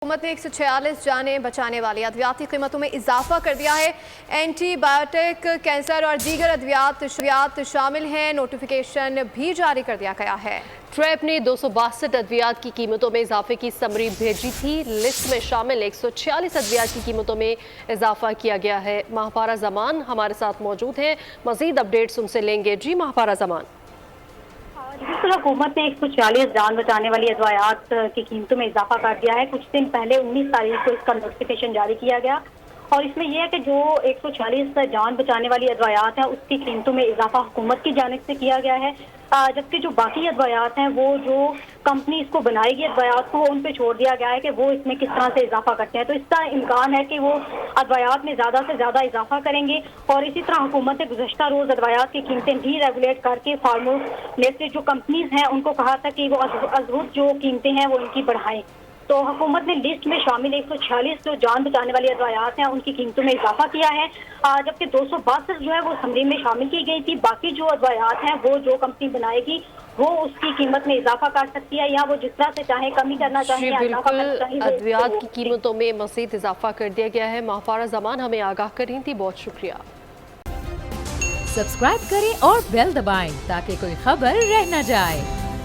हुकूमत ने 146 जानें बचाने वाली अद्वियाती कीमतों में इजाफा कर दिया है। एंटी बायोटिक, कैंसर और दीगर अद्वियात शामिल हैं। नोटिफिकेशन भी जारी कर दिया गया है। ट्रैप ने 262 अद्वियात की कीमतों में इजाफे की समरी भेजी थी। लिस्ट में शामिल 146 अद्वियात की कीमतों में इजाफा किया गया है। महापारा जमान हमारे साथ मौजूद हैं, मजीद अपडेट्स उनसे लेंगे। जी महापारा जमान। जिस हुकूमत ने 146 जान बचाने वाली अद्वियात की कीमतों में इजाफा कर दिया है, कुछ दिन पहले 19 तारीख को इसका नोटिफिकेशन जारी किया गया और इसमें यह है कि जो 146 जान बचाने वाली अद्वियात हैं उसकी कीमतों में इजाफा हुकूमत की जानिब से किया गया है, जबकि जो बाकी अद्वियात हैं वो जो कंपनी इसको बनाएगी अद्वियात को उन पे छोड़ दिया गया है कि वो इसमें किस तरह से इजाफा करते हैं। तो इसका इम्कान है कि वो अद्वियात में ज़्यादा से ज़्यादा इजाफा करेंगे और इसी तरह हुकूमत ने गुज़श्ता रोज़ अद्वियात की कीमतें डी रेगुलेट करके फार्मूलेटेड जो कंपनीज हैं उनको कहा था कि वो अज़हुद जो कीमतें हैं वो इनकी बढ़ाएं। तो हुकूमत ने लिस्ट में शामिल 146 जो जान बचाने वाली अद्वियात हैं उनकी कीमतों में इजाफा किया है, जबकि 262 जो है वो समरी में शामिल की गई थी। बाकी जो अद्वियात हैं वो जो कंपनी बनाएगी वो उसकी कीमत में इजाफा कर सकती है या वो जिस तरह से चाहे कमी करना चाहिए। बिल्कुल, अद्वियात की कीमतों में मज़ीद इजाफा कर दिया गया है। महापारा जमान हमें आगाह कर रही थी, बहुत शुक्रिया। सब्सक्राइब करें और बेल दबाएं ताकि कोई खबर रह न जाए।